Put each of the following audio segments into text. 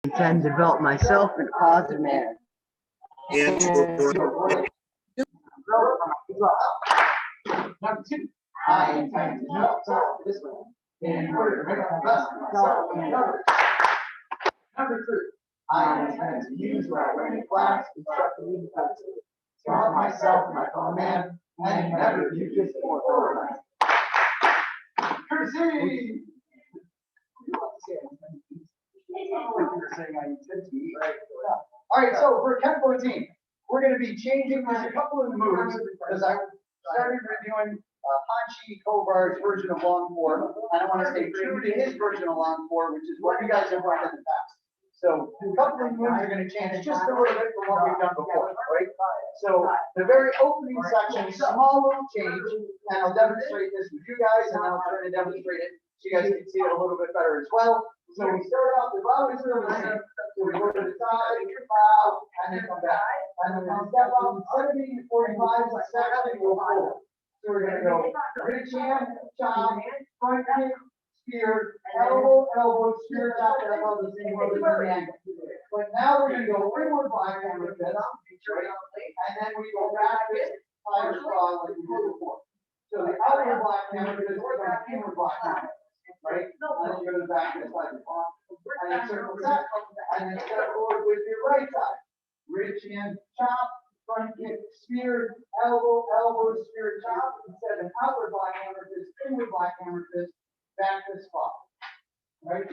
intend to develop myself in a positive manner. And Number two, I intend to do myself this way in order to make the best of myself and others. Number three, I intend to use what I learned in class constructively to help myself and my fellow man and never be just more organized. Courtesy! All right, so for Kenpo team, we're going to be changing a couple of the moves because I started reviewing Hanshi Kovar's version of long four, and I want to stay true to his version of long four, which is what you guys have learned in the past. So a couple of moves are going to change just a little bit from what we've done before, right? So the very opening section, small little change, and I'll demonstrate this with you guys, and I'll try to demonstrate it so you guys can see it a little bit better as well. So we start off with bow is still the same. So we go to the side, bow, and then come back. And then we step up 70 to 45 is actually go forward. So we're going to go bridge hand, chop, front kick, spear, elbow, spear, chop, elbow, the same way we did. But now we're going to go inward black hand with this, and then we go back this fire straw like we did before. So the outward black hand with this, we're going to inward black hand. Right? And then you go to the back of the side. And then circle that. And then step forward with your right side. Reach in, chop, front kick, spear, elbow, spear, chop. Instead of an outward black hammer fist, inward black hammer fist, back to spot. Right?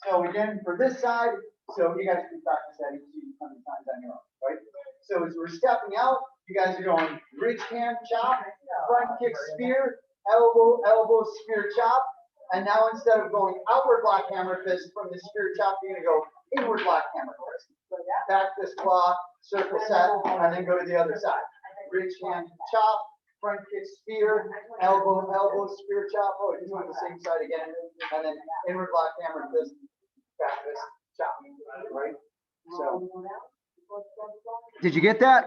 So again, for this side, so you guys can practice that each 100 times on your own. Right? So as we're stepping out, you guys are going reach hand, chop, front kick, spear, elbow, spear, chop. And now instead of going outward black hammer fist from the spear chop, you're going to go inward black hammer fist. Back this claw, circle set, and then go to the other side. Reach hand, chop, front kick, spear, elbow, spear chop. Oh, you're doing the same side again. And then inward black hammer fist, back fist, chop. Right? So. Did you get that?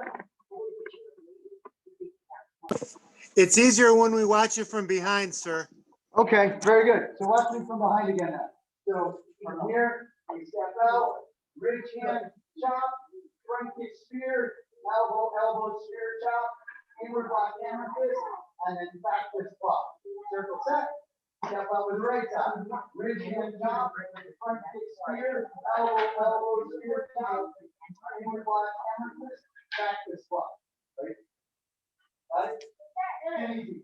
it's easier when we watch it from behind, sir. Okay, very good. So watch me from behind again now. So from here, we step out, reach hand, chop, front kick, spear, elbow, spear, chop, inward block hammer fist, and then back fist block. Circle set, step out with the right side. Reach hand, chop, front kick, spear, elbow, spear, chop, inward block hammer fist, back fist block. Right? Got it? And easy.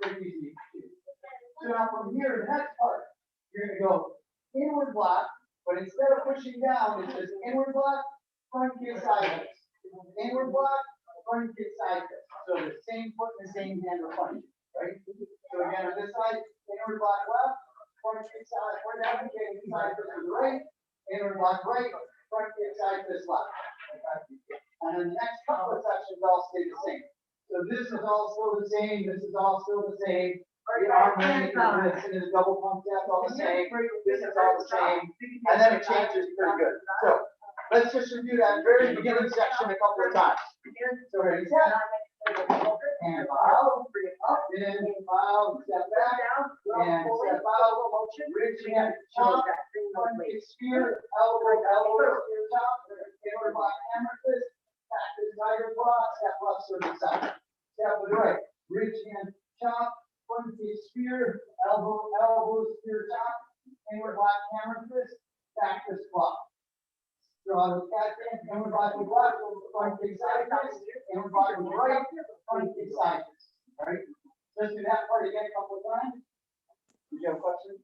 Quick, easy. So now from here, the next part, you're going to go inward block, but instead of pushing down, it says inward block, front kick, side kick. Inward block, front kick, side kick. So the same foot and the same hand are punching, right? So again, on this side, inward block left, front kick, side, we're down, kicking side fist to the right, inward block right, front kick, side fist left. And then the next couple of sections all stay the same. So this is all still the same, this is all still the same. The arm ring and the double pump tap all the same. This is all the same. And then it changes pretty good. So let's just review that very beginning section a couple of times. So ready, set. And bow, up, in, bow, step back, and step out, reach hand, chop, front kick, spear, elbow, spear, chop, inward block, hammer fist, back to tiger block, step left, circle side. Step with the right, reach hand, chop, front kick, spear, elbow, spear, chop, inward block, hammer fist, back fist block. Draw the cat in, inward block with left, front kick, side fist, inward block with right, front kick, side fist. All right? Let's do that part again a couple of times. Did you have a question?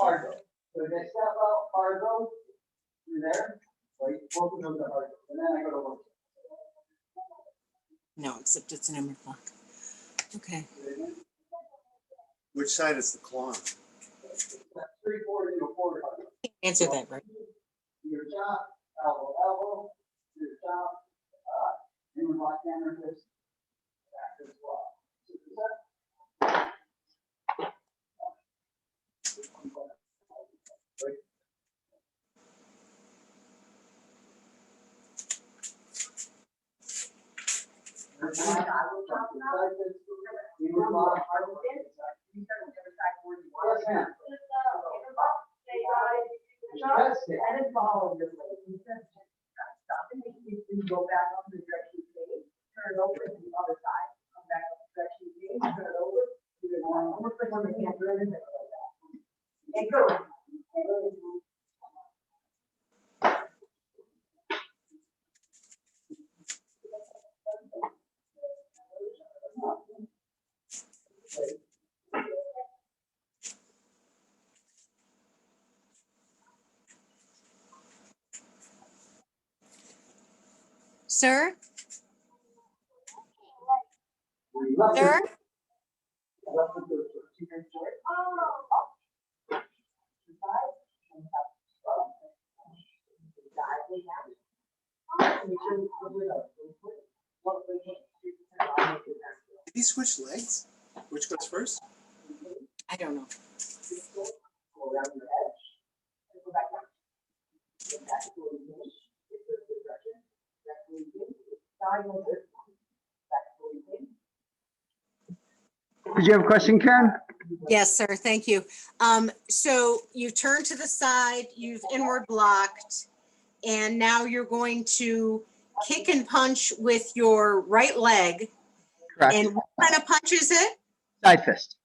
Hard go. So they step out, hard go, through there, right? Both of those are hard go. And then I go to work. No, except it's an inward block. Okay. Which side is the claw? 3, 4, 0, 4. Answer that, right? Your chop, elbow, your chop, inward block hammer fist, back fist block. Yes, ma'am. That's it. And then follow your lead. Instead of just stopping, you go back up the direction you came, turn it over to the other side. Come back up the direction you came, turn it over. Do it one, almost like when the hand really like that. And go. Sir? Left Sir? it. Left it to two hands short. Up. To the side, and up. Up. Dive way down. Make sure you cover it up. One foot in. Did he switch legs? Which goes first? I don't know. Go around your edge. And go back down. Go back to where you finish. Get to the direction. Back to where you came. Diagonal dip. Back to where you came. Did you have a question, Karen? Yes, sir. Thank you. So you turn to the side, you've inward blocked, and now you're going to kick and punch with your right leg. Correct. And what kind of punch is it? Side fist.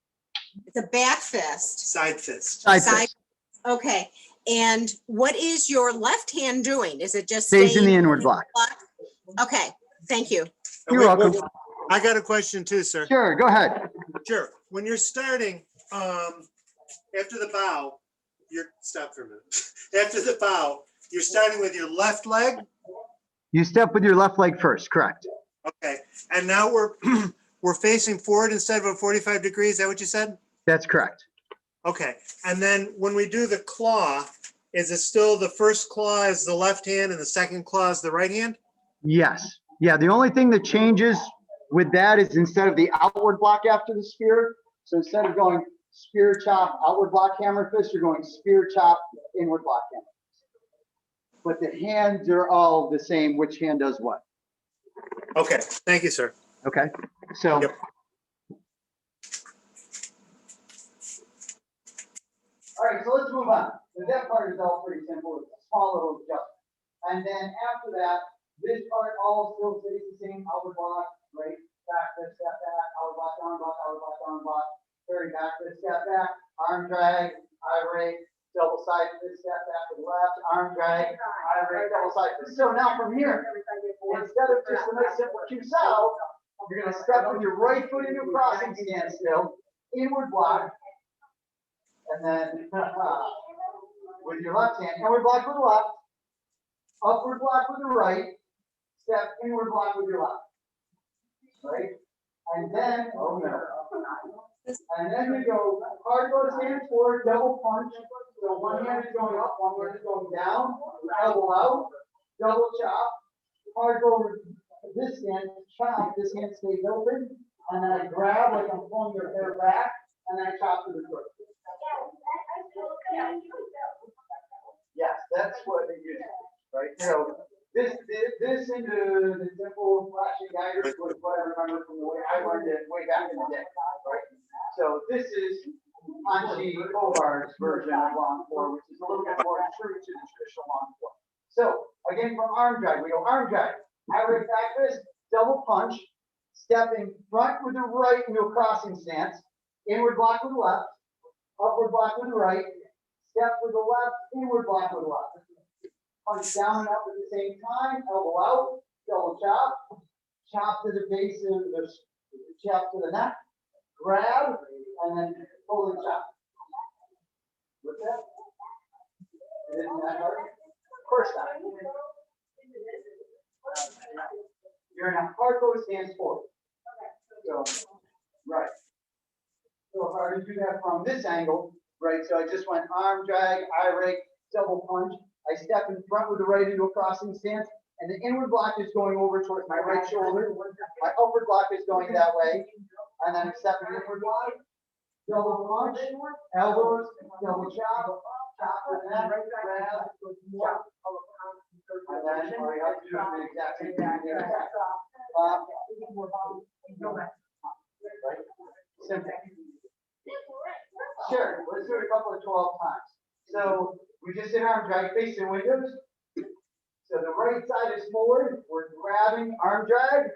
It's a back fist. Side fist. Side Side- fist. Okay. And what is your left hand doing? Is it just Stays in the staying inward block. Okay. Thank you. You're welcome. I got a question too, sir. Sure, go ahead. Sure. When you're starting, after the bow, stop for a minute. After the bow, you're starting with your left leg. You step with your left leg first, correct? Okay. And now we're facing forward instead of a 45 degrees. Is that what you said? That's correct. Okay. And then when we do the claw, is it still the first claw is the left hand and the second claw is the right hand? Yes. Yeah, the only thing that changes with that is instead of the outward block after the spear, so instead of going spear chop, outward block, hammer fist, you're going spear chop, inward block, hammer fist. But the hands are all the same, which hand does what. Okay. Thank you, sir. Okay, so Yep. All right, so let's move on. So that part is all pretty simple. It's a small little adjustment. And then after that, this part all still stays the same. Outward block, right? Back, fist, step back, outward block, down block, outward block, down block. Carry back, fist, step back, arm drag, eye rake, double side fist, step back to the left, arm drag, eye rake, double side fist. So now from here, instead of just a nice simple Q out, you're gonna step with your right foot into a crossing stance still, inward block, and then with your left hand, inward block with the left, upward block with the right, step inward block with your left. Right? And then, and then we go, hard goes hands forward, double punch. So one hand is going up, one hand is going down, elbow out, double chop. Hard go over this hand, chop, this hand stays open, and then I grab like I'm pulling your hair back, and then I chop to the throat. Yes, that's what it is, right? So this into the simple flashing daggers was what I remember from the way I learned it way back in the day, right? So this is Anshi Kovar's version of long four, which is a little bit more true to the traditional long four. So again, from arm drag, we go arm drag, average back fist, double punch, stepping front with the right into a crossing stance, inward block with the left, upward block with the right, step with the left, inward block with the left. Punch down and up at the same time, elbow out, double chop, chop to the base of the chop to the neck, grab, and then pull and chop. With that? Isn't that hard? Of course not. You're in a hard bow stance forward. So, right. So if I were to do that from this angle, right, so I just went arm drag, eye rake, double punch. I step in front with the right into a crossing stance, and the inward block is going over towards my right shoulder. My upward block is going that way, and then I'm stepping inward block, double punch, elbows, double chop, chop to the neck, grab, chop. And then all you have to do is the exact same thing. Right? Simple. Sure, let's do it a couple of 12 times. So we just did arm drag facing windows. So the right side is forward, we're grabbing arm drag,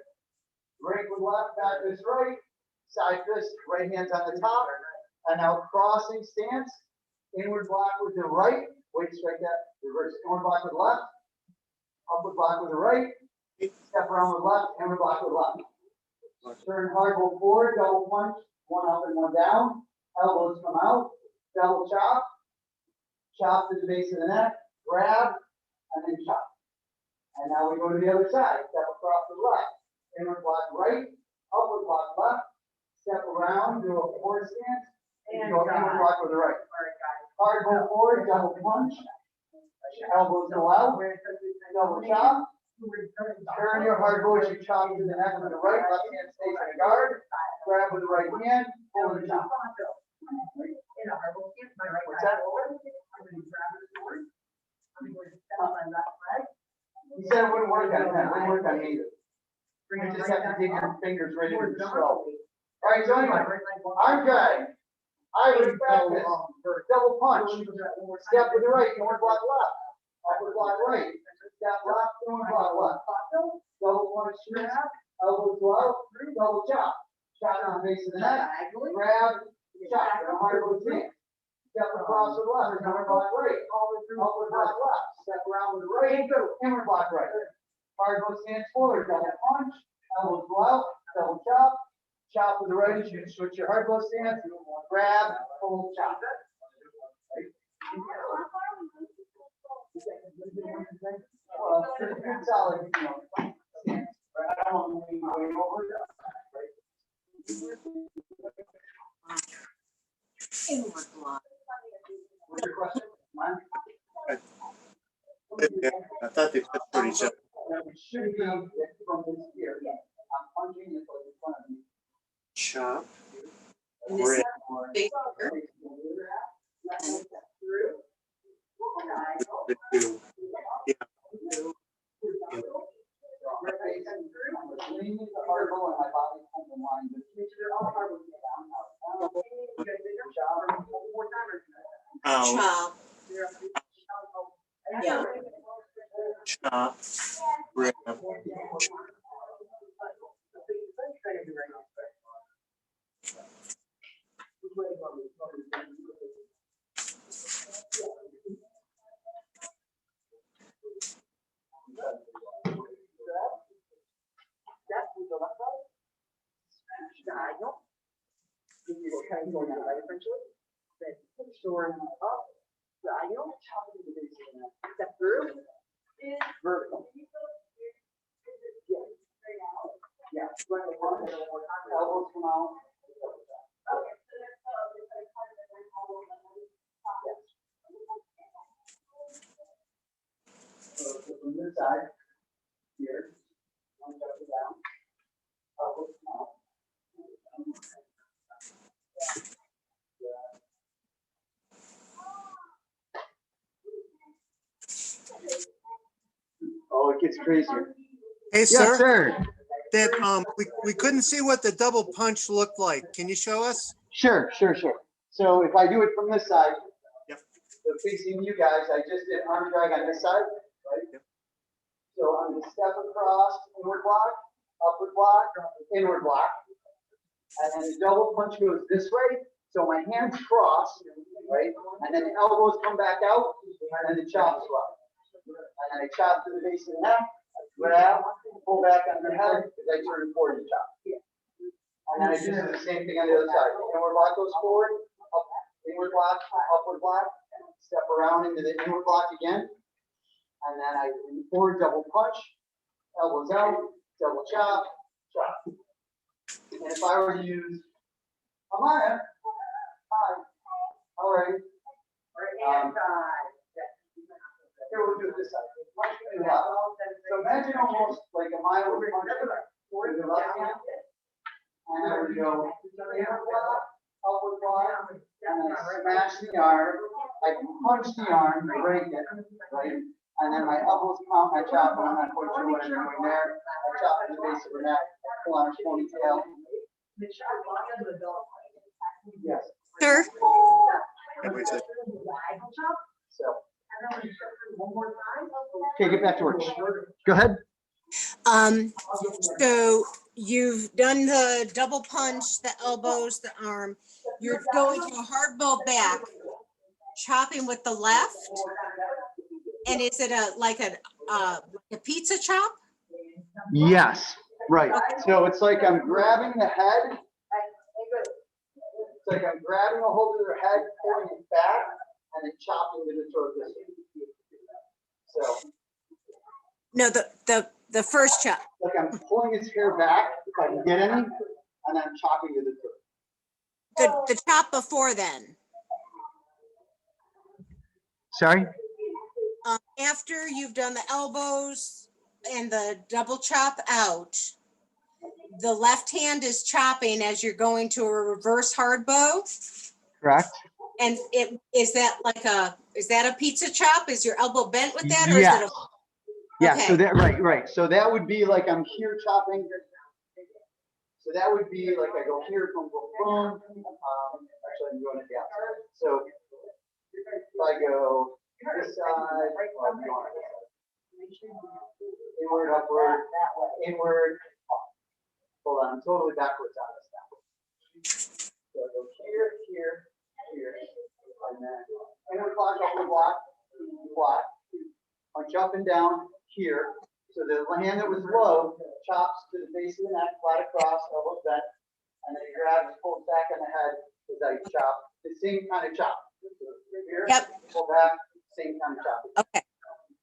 break with left, back fist right, side fist, right hand's on the top, and now crossing stance, inward block with the right, weight strike that, reverse inward block with left, upward block with the right, step around with left, inward block with left. Turn hard, go forward, double punch, one up and one down, elbows come out, double chop, chop to the base of the neck, grab, and then chop. And now we go to the other side, step across the left, inward block right, upward block left, step around, do a forward stance, and go inward block with the right. Hard go forward, double punch, elbows go out, double chop, turn your hard go as you chop to the neck with the right, left hand stays in the guard, grab with the right hand, pull the chop. What's that? You said it wouldn't work on him, it wouldn't work on me either. You just have to dig your fingers right into the skull. All right, so anyway, arm drag. I would back this, double punch, step with the right, inward block left, upward block right, step left, inward block left, double punch, snap, elbows go out, double chop, chop on the base of the neck, grab, chop, and a hard go stance. Step across the left, inward block right, upward block left, step around with the right, inward block right. Hard go stance forward, double punch, elbows go out, double chop, chop with the right, you can switch your hard go stance, grab, pull, chop. Pretty good, solid, you know, stance, right? I don't want to lean way over, right? Inward block. What's your question? Mine? I thought they fit for each other. It should be from this here. I'm punching this like in front of me. Chop. And this Rip. big The two. Yeah. I'm leaning the hard ball and my body's kind of in line. Out. chop. Yeah. Chop. Rip. Step through. Vertical. Yeah. Elbows come out. So from this side, here, one step down, elbows come out. Oh, it gets crazier. Hey, Yes, sir, sir. that, we couldn't see what the double punch looked like. Can you show us? Sure. So if I do it from this side, Yep. so facing you guys, I just did arm drag on this side, right? Yep. So I'm gonna step across, inward block, upward block, inward block. And then the double punch goes this way, so my hands cross, right? And then the elbows come back out, and then the chops go out. And then I chop to the base of the neck, grab, pull back on your head, as I turn forward and chop. And then I just do the same thing on the other side. Inward block goes forward, up, inward block, upward block, step around into the inward block again. And then I forward double punch, elbows out, double chop, chop. And if I were to use Amaya, hi, all right. Here we'll do it this side. So imagine almost like a mile over with the left hand. And I would go inward block, upward block, and then I smash the arm. I punch the arm, break it, right? And then my elbows come out, my chop, and I'm not quite sure what I'm doing there. I chop to the base of her neck, pull on her ponytail. Yes. Sir, And we said, So, And then we start one more time. okay, get back to work. Go ahead. So you've done the double punch, the elbows, the arm. You're going to a hard bow back, chopping with the left. And is it like a pizza chop? Yes, right. So it's like I'm grabbing the head. It's like I'm grabbing a hold of their head, pulling it back, and then chopping to the throat this way. So, No, the first chop. like I'm pulling its hair back if I can get any, and I'm chopping to the throat. The chop before then. Sorry? After you've done the elbows and the double chop out, the left hand is chopping as you're going to a reverse hard bow. Correct? And is that a pizza chop? Is your elbow bent with that? Or is it Yes. Yeah, so Okay. that, right. So that would be like I'm here chopping. So that would be like I go here, boom, boom, boom. Actually, I'm going to the outside. So if I go this side, well, I'm going this side. Inward, upward, inward. Hold on, I'm totally backwards on this now. So I go here, here, here, and then inward block, upward block, block. Punch up and down here. So the hand that was low chops to the base of the neck, flat across, elbows bent, and then he grabs, pulls back on the head as I chop. The same kind of chop. Here, Yep. pull back, same kind of chop. Okay.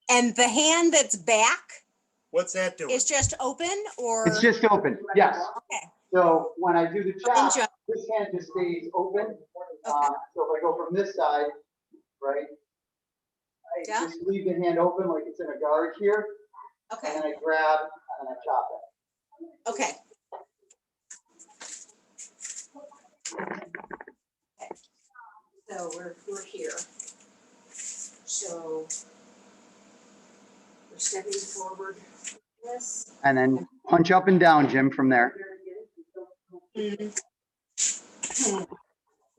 And the hand that's back what's that doing? is just open or? It's just open, yes. Okay. So when I do the chop, Ninja. this hand just stays open. Okay. So if I go from this side, right, I Yeah. just leave the hand open like it's in a guard here, and Okay. then I grab and I chop it. Okay. So we're here. So we're stepping forward. This. And then punch up and down, Jim, from there. Mhm.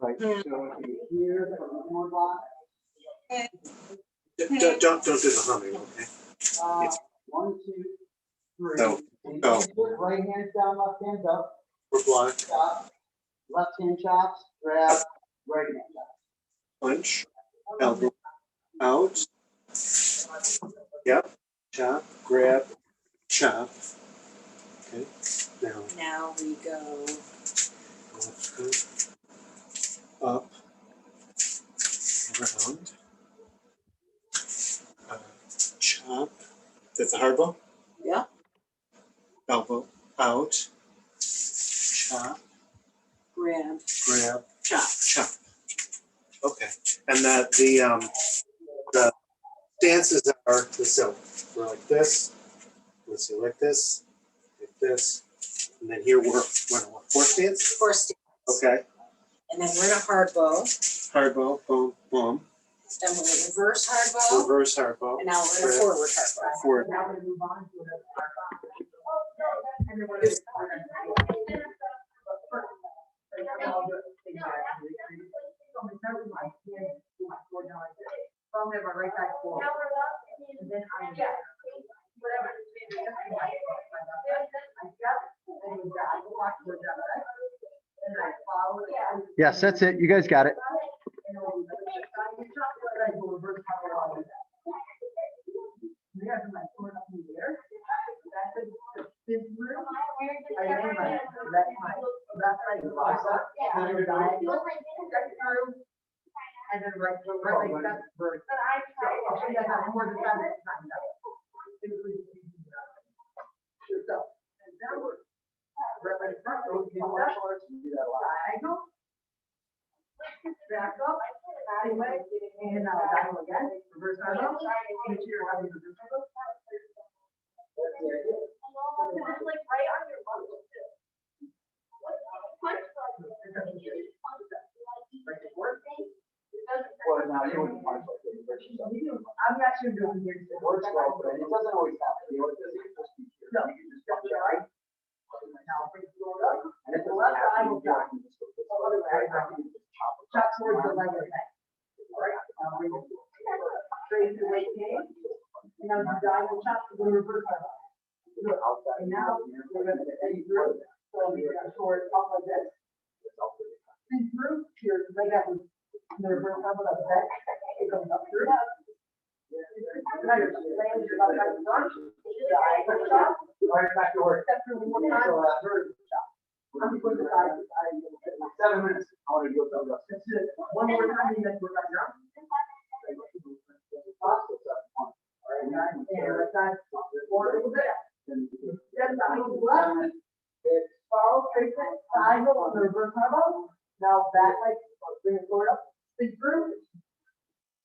Right. So if you hear from the inward block, Don't do the humming, okay? 1, 2, 3. No. And No. you put right hands down, left hands up, We're blocked. chop, left hand chops, grab, right hand chops. Punch, elbow, out. Yep, chop, grab, chop. Okay, Now we go. up, around. Chop, that's a hard bow? Yeah. Elbow, out. Chop, Grab. grab, Chop. chop. Okay, and the stances are the same. We're like this, let's see, like this, and then here we're four stance? Four stance. Okay, And then we're in a hard bow. hard bow, boom, boom, Then we're in reverse hard bow. reverse hard bow. And now we're in a forward hard bow. Forward. Now we're gonna move on to another part. And then we're gonna. So I'm gonna start with my hand, do my four down like this. So I'm gonna have my right back forward. And then I'm. Whatever. I step, and then I go back to the jump, right? And I follow it. Yes, that's it. You guys got it. And then we chop it, I go reverse power all of that. We have my foot up in the air. That's it. Spin through. I then my left side rise up. And then diagonal. Right through. And then right leg step vertical. So I'll show you guys how more than that. It's not enough. So, and then we're. Right leg front, goes in martial arts, you do that a lot. Diagonal. Back up, anyway, and diagonal again, reverse diagonal. Make sure you're having reverse diagonal. Well, now you wouldn't punch like this. I'm not sure doing here. It works well, but it doesn't always have to be. It doesn't just be here. No. You can just punch it right. Now, bring it up. And if the left side will block, you just go this way. Right, I can just chop it. Chop towards the leg of that. Straight to weight gain. And now you diagonal chop to the reverse. And now we're gonna take through, so we're gonna short up like this. Think through, here, right at the reverse elbow, that's back, it goes up through. Now you're laying your left hand front, diagonal chop, Right back to work. step through one more time, vertical chop. I'm going to side, 7 minutes. I want to do something else. that's it. One more time, and then we're back down. And right side, forward a little bit. Step back to the left. Follow, straight foot, side heel on the reverse elbow. Now back leg, bring it forward up, speed through.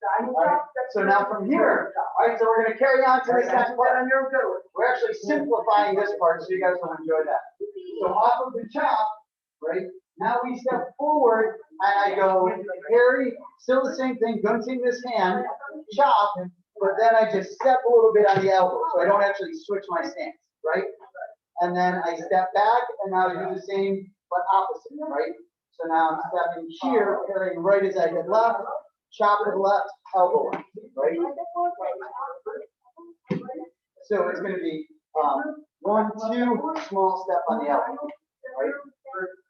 Side heel chop, step So through. now from here, all right, so we're gonna carry on to this next part. On your go. We're actually simplifying this part, so you guys will enjoy that. So off of the chop, right, now we step forward, and I go carry, still the same thing, gunting this hand, chop, but then I just step a little bit on the elbow, so I don't actually switch my stance, right? And then I step back, and now I do the same, but opposite, right? So now I'm stepping here, carrying right as I hit left, chop with left, elbow, left, right? So it's gonna be, 1, 2, small step on the elbow, right?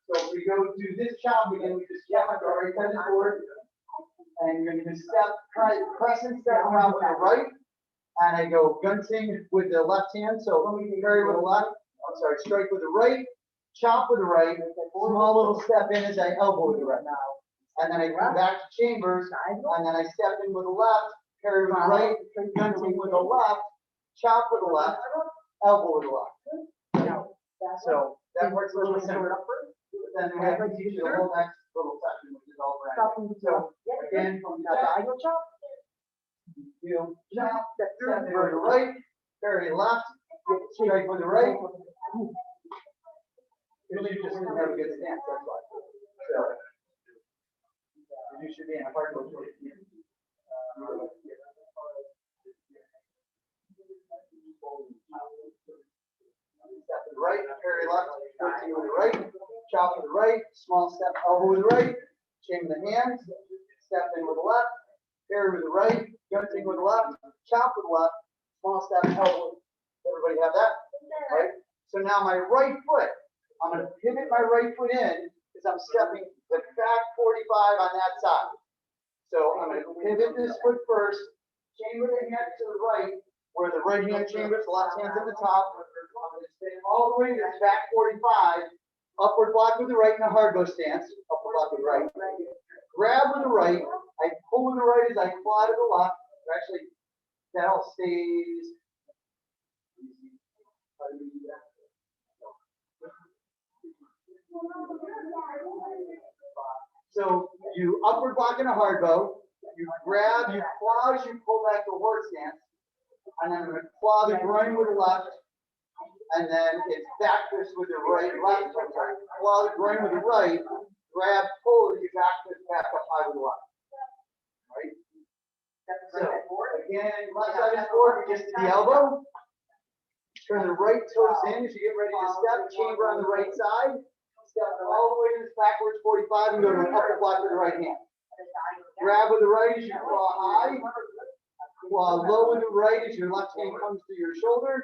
So if we go to this chop again, we just jab our right side forward. And you're gonna step, crescent step around with the right. And I go gunting with the left hand, so carry with the left, strike with the right, chop with the right, small little step in as I elbow with the right. And then I come back to chambers, and then I step in with the left, carry with the right, gunting with the left, chop with the left, elbow with the left. So that works a little similar. Then we have to teach you the whole next little section, which is all brand. So again, from the top, Diagonal chop. you chop, step with the right, carry left, strike with the right. Because you just didn't have a good stance, that's why. So you should be in a hard mode. Step to the right, carry left, continue with the right, chop with the right, small step, elbow with the right, chain the hands, step in with the left, carry with the right, gunting with the left, chop with the left, small step, elbow. Everybody have that? Right? So now my right foot, I'm gonna pivot my right foot in, because I'm stepping the back 45 on that side. So I'm gonna pivot this foot first, chamber the hand to the right, where the right hand chambers, the left hand's at the top. I'm gonna spin all the way to the back 45, upward block with the right in a hard bow stance, upward block with the right. Grab with the right, I pull with the right as I fly to the left. Actually, that all stays. So you upward block in a hard bow, you grab, you claw as you pull back the horse stance, and then I'm gonna claw the groin with the left, and then it's back fist with the right, left, I'm sorry, claw the groin with the right, grab, pull, you back fist back up high with the left. Right? So again, left side is forward, we just to the elbow. Turn the right toes in as you get ready to step, chamber on the right side. Step all the way to this backwards 45 and go to an upper block with the right hand. Grab with the right as you claw high. Claw low with the right as your left hand comes to your shoulder.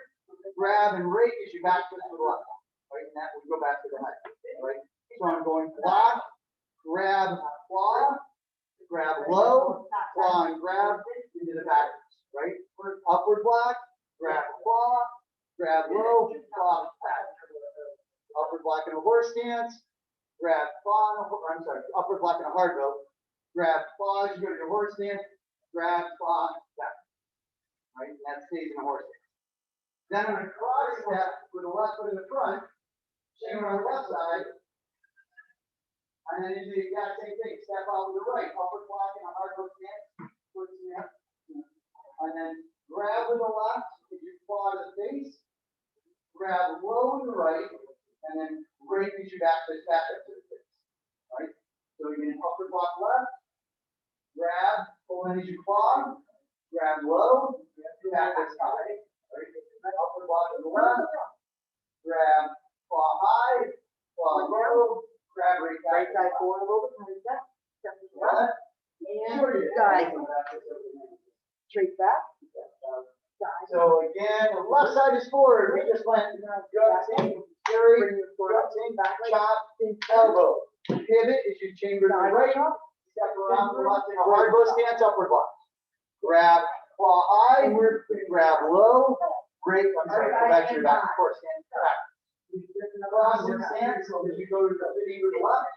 Grab and rake as you back twist with the left. Right, and that will go back to the head. Right. So I'm going block, grab, claw, grab low, claw and grab into the backwards. Right. Upward block, grab, claw, grab low, claw back. Upward block in a horse stance, grab claw, I'm sorry, upward block in a hard bow, grab claw as you go to your horse stance, grab claw back. Right, and that stays in a horse stance. Then I'm going to cross step with the left foot in the front, chamber on the left side, and then you do the exact same thing. Step out with the right, upward block in a hard bow stance, foot stance, and then grab with the left as you claw to the face, grab low with the right, and then break as you back this back up to the face. Right? So again, upward block left, grab, pull in as you claw, grab low, back this high. Right? Upward block to the left, grab, claw high, claw low, grab right side forward a little bit, step. And dive. Straight back. Dive. So again, the left side is forward. We just went gunting, carry, gunting, chop, elbow. Pivot is you chamber to the right, step around to the left in a hard bow stance, upward block. Grab claw high, grab low, break, I'm sorry, go back to your back, of course, stand back. Cross and stance, so as you go to the finger to the left,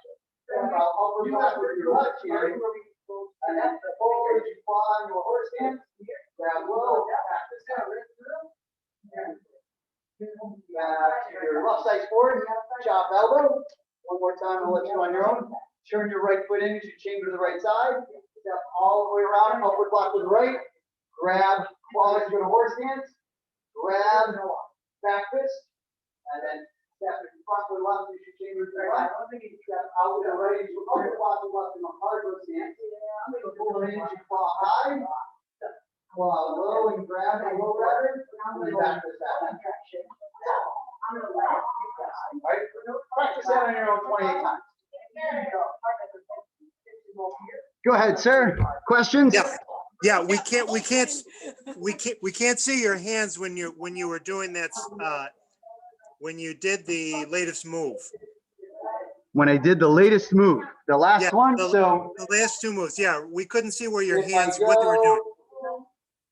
and upward block with your left here. And then forward as you claw into a horse stance, grab low, back to center. To your left side forward, chop elbow. One more time, I'll let you on your own. Turn your right foot in as you chamber to the right side. Step all the way around, upward block to the right. Grab claws to the horse stance. Grab back fist. And then step in front with left as you chamber to the right. Step out to the right as you upward block to left in a hard bow stance. Pull it in as you claw high. Claw low and grab a low rider. And then back fist out. I'm gonna let it. Right? Practice that on your own 28 times. Go ahead, sir. Questions? Yeah, we can't see your hands when you were doing that, when you did the latest move. When I did the latest move, the last Yeah, one, the- so. The last two moves, yeah, we couldn't see where your if hands, I what they were doing. go-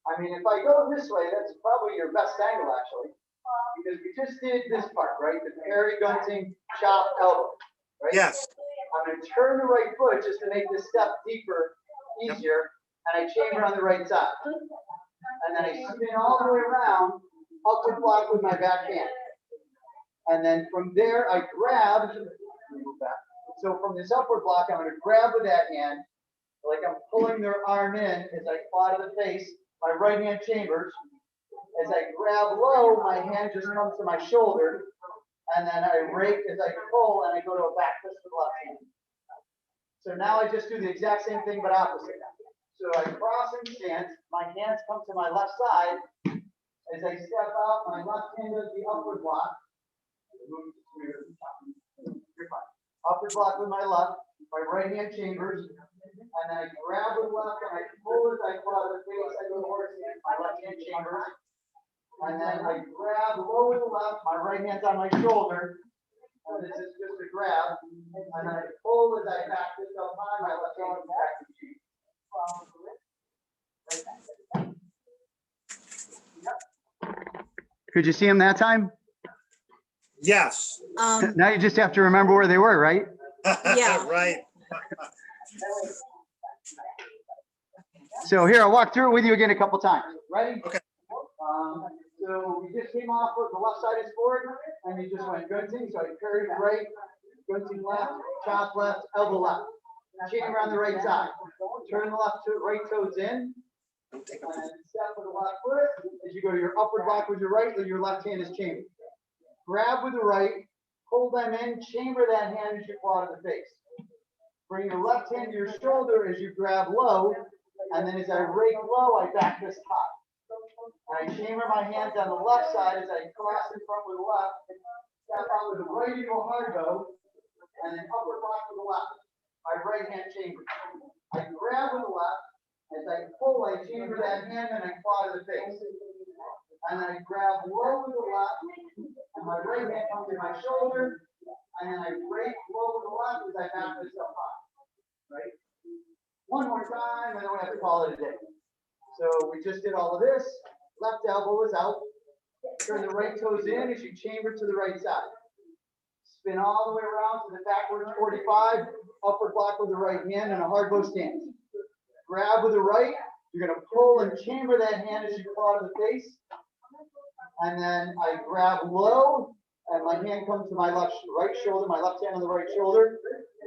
I mean, if I go this way, that's probably your best angle, actually. Because we just did this part, right? The parry, gunting, chop, elbow, right? Yes, I'm gonna turn the right foot just to make this step deeper, easier, and I chamber on the right side. And then I spin all the way around, upward block with my back hand. And then from there, I grab, move back. So from this upward block, I'm gonna grab with that hand, like I'm pulling their arm in as I claw to the face, my right hand chambers. As I grab low, my hand just comes to my shoulder, and then I rake as I pull, and I go to a back fist with the left hand. So now I just do the exact same thing, but opposite. So I cross in stance, my hands come to my left side. As I step out, my left hand does the upward block. Upward block with my left, my right hand chambers, and then I grab with left, and I pull as I claw the face, I go to horse hand, my left hand chambers. And then I grab low with the left, my right hand's on my shoulder. And this is just a grab. And then I pull as I back this up high, my left hand is back to cheek. Could you see him that time? yes. Now you just have to remember where they were, right? Yeah. Right. So here, I'll walk through it with you again a couple times. Ready? Okay. So we just came off of the left side is forward, and you just went gunting. So I parried right, gunting left, chop left, elbow left. Chamber on the right side. Turn the left to right toes in. And step with the left foot. As you go to your upward block with your right, then your left hand is chambered. Grab with the right, pull them in, chamber that hand as you claw to the face. Bring your left hand to your shoulder as you grab low, and then as I rake low, I back this high. And I chamber my hands on the left side as I cross in front with the left, step out with the right into a hard bow, and then upward block with the left. My right hand chamber. I grab with the left, as I pull, I chamber that hand and I claw to the face. And then I grab low with the left, and my right hand comes to my shoulder, and then I break low with the left as I back this up high. Right? One more time, and then we have to call it a day. So we just did all of this. Left elbow is out. Turn the right toes in as you chamber to the right side. Spin all the way around to the backwards 45. Upward block with the right hand and a hard bow stance. Grab with the right. You're going to pull and chamber that hand as you claw to the face. And then I grab low, and my hand comes to my right shoulder, my left hand on the right shoulder.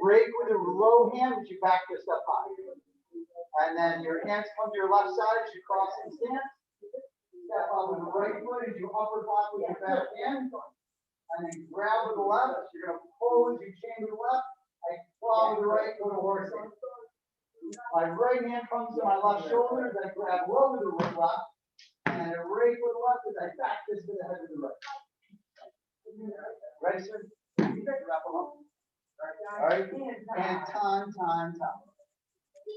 Break with the low hand as you back this up high. And then your hands come to your left side as you cross in stance. Step up with the right foot as you upward block with your back hand. And then grab with the left. You're going to pull as you chamber the left. I claw with the right, go to horse hand. My right hand comes to my left shoulder. Then I grab low with the left. And I rake with the left as I back this to the head of the right. Ready, sir? Wrap them up. All right. And time.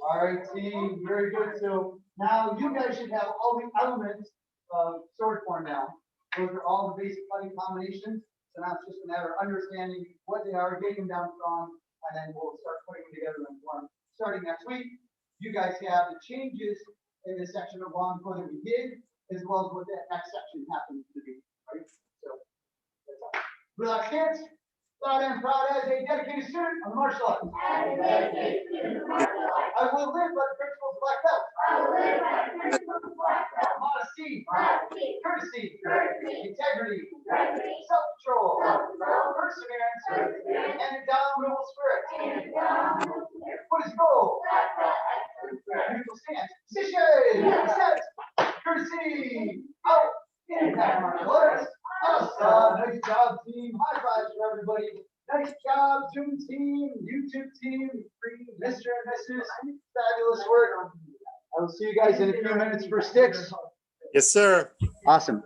All right, team, very good. So now you guys should have all the elements of sword form now. Those are all the basic fighting combinations. So now it's just a matter of understanding what they are, getting them down strong, and then we'll start putting them together in form. Starting next week, you guys have the changes in this section of law and code that we did, as well as what that next section happens to be, right? So that's all. Relax hands. Proud and proud as a dedicated student of martial arts. I will live by the principles of black belt. Modesty, courtesy, integrity, self-control, perseverance, and indomitable spirit. What is goal? Beautiful stance. Position. Set. Courtesy. Out. Impact martial arts. Awesome. Nice job, team. High fives for everybody. Nice job, Zoom team, YouTube team, Mr. and Mrs. Fabulous work. I will see you guys in a few minutes for sticks. Yes, sir. Awesome.